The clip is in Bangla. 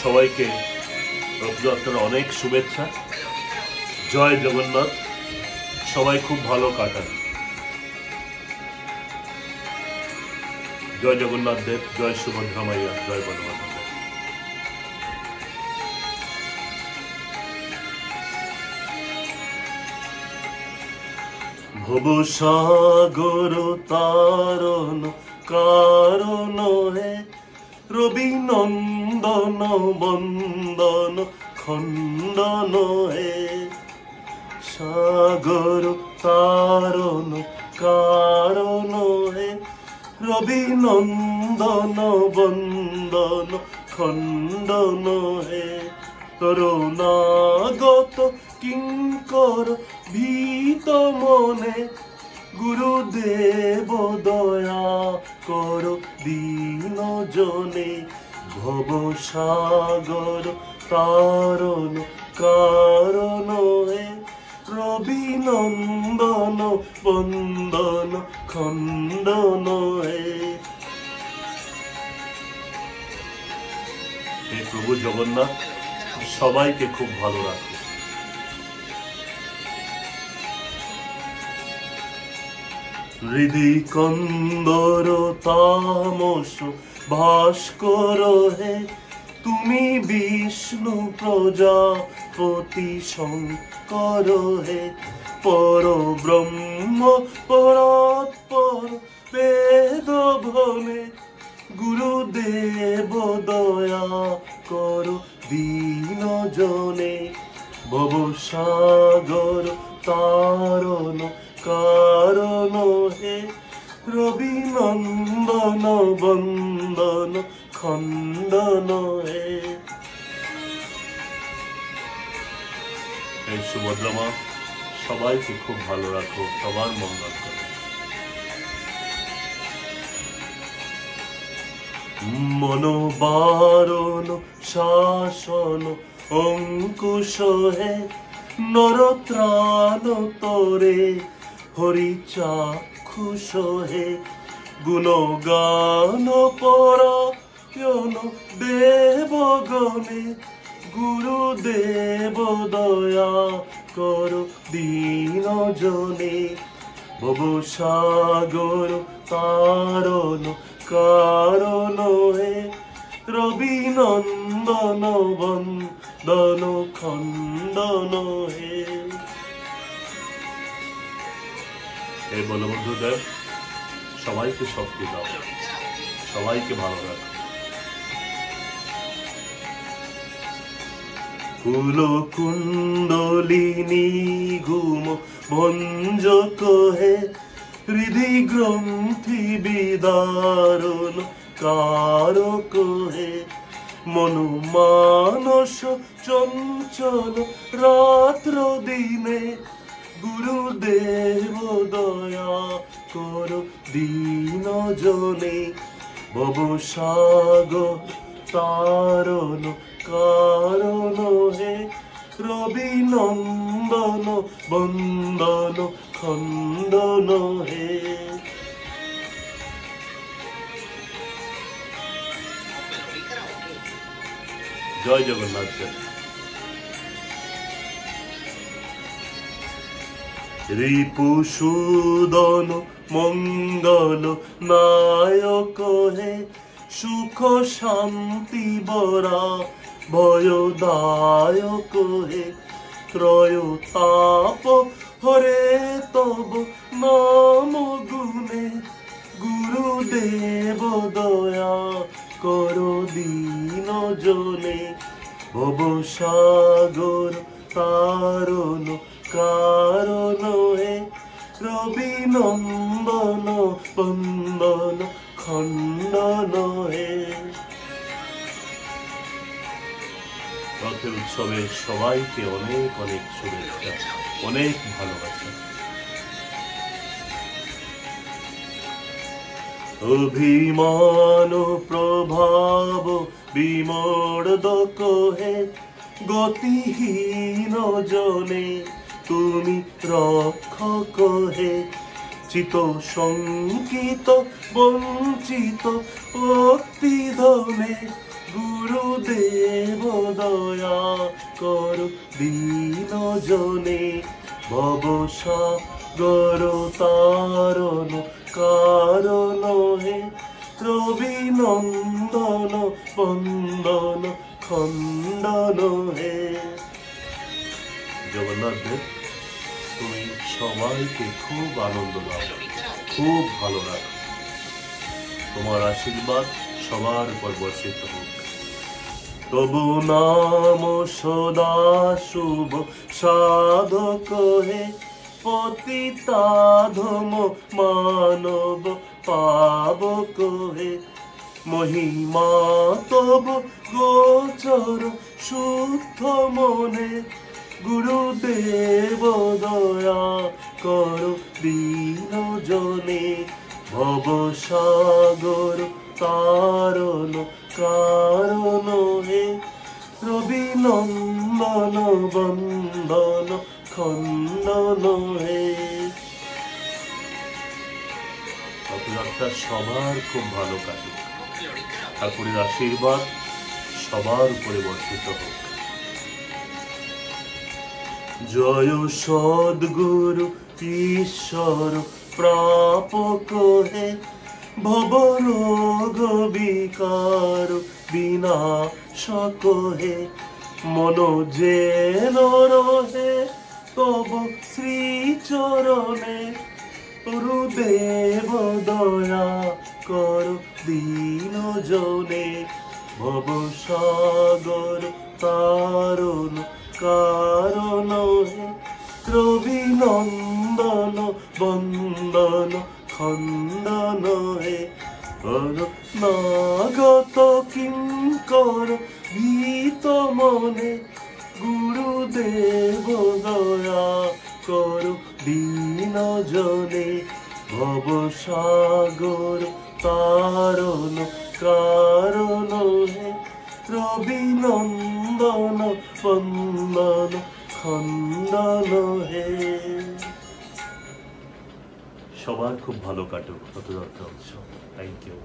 সবাইকে রথযাত্রার অনেক শুভেচ্ছা। জয় জগন্নাথ। সবাই খুব ভালো কাটান। জয় জগন্নাথ দেব, জয় সুভদ্রা মাইয়া, জয় বনমাতা। ভব সাগর তারণ কারণ হে, রবি নন্দন বন্দন খণ্ডন হে। সাগর তারণ কারণ হে, রবি নন্দন বন্দন খণ্ডন হে। করুণাগত কিঙ্কর ভীত মনে, গুরুদেব দয়া কর দীন জনে। ভব সাগর তারণ কারণ হে, রবি নন্দন বন্দন খণ্ডন হে। হে প্রভু জগন্নাথ সবাইকে খুব ভালো রাখে। হৃদয় কন্দর তামস ভাস্কর হে, তুমি বিষ্ণু প্রজাপতি শঙ্কর হে। পর ব্রহ্ম পরাৎপর বেদ ভনে, গুরুদেব দয়া কর দীন জনে। ভব সাগর তারণ কারণ হে, রবি নন্দন বন্দন খণ্ডন হে। এই সুভদ্রা মা সবাইকে খুব ভালো রাখো, সবার মঙ্গল করো। মনোবারণ শাসন অঙ্কুশ হে, নরত্রাণ তরে হরি চাক্ষুষ হে। গুণগান পরায়ণ দেবগণে, গুরুদেব দয়া কর দীন জনে। ভব সাগর তারণ কারণ হে, রবি নন্দন বন্দন খণ্ডন হে। হে বলবন্ধুদেব সবাইকে শক্তি দাও, সবাইকে ভালো রাখো। কুল কুণ্ডলিনী ঘুম ভঞ্জক হে, হৃদয় গ্রন্থি বিদারণ কারক হে। মনু মানস চঞ্চল রাত্র দিনে, গুরুদেব দয়া কর দীন জনে। ভব সাগর তারণ কারণ হে, রবি নন্দন বন্দন খণ্ডন হে। জয় জগন্নাথ। রিপুসূদন মঙ্গল নায়ক হে, সুখ শান্তি বরা ভয়দায়ক হে। ত্রয় তাপ হরে তব নাম গুণে, গুরুদেব দয়া কর দীন জনে। ভব সাগর তারণ কারণ হে, রবি নন্দন বন্দন খণ্ডন হে। রথের উৎসবে সবাইকে অনেক অনেক শুভেচ্ছা, অনেক ভালোবাসা। অভিমান প্রভাব বিমর্দক হে, গতিহীন জনে তুমি রক্ষক হে। চিত শঙ্কিত বঞ্চিত ভক্তি ধনে, গুরু গুরুদেব দয়া করো দীন জনে, ভব সাগর তারণ কারণ হে, রবি নন্দন বন্দন খণ্ডন হে। জগন্নাথ দেব, তুমি সবাইকে খুব আনন্দ দাও, খুব ভালো রাখো। তোমার আশীর্বাদ সবার উপর বর্ষিত হোক। তবু নাম সদা শুভ সাধক হে, পতিতাধম মানব পাবক হে, মহিমা তব গোচর শুদ্ধ মনে, গুরুদেব দয়া করো দীন জনে, ভব সাগর তারণ কারণ হে, রবি নন্দন বন্দন খণ্ডন হে। রথযাত্রা সবার খুব ভালো কাটুক, ঠাকুরের আশীর্বাদ সবার উপরে বর্ষিত হোক। জয় সদ্গুরু ঈশ্বর প্রাপক হে, ভব রোগ বিকার বিনাশক হে, মন যেন রহে তব শ্রীচরণে, গুরুদেব দয়া কর দীন জনে, ভব সাগর তারণ কারণ হে, রবি নন্দন বন্দন খণ্ডন হে, নাগত কিঙ্কর ভীত মনে, গুরুদেব দয়া কর দীন জনে, ভব সাগর তারণ কারণ হে, রবি নন্দন বন্দন খণ্ডন হে। সবার খুব ভালো কাটুক রথযাত্রা উৎসব। Thank you.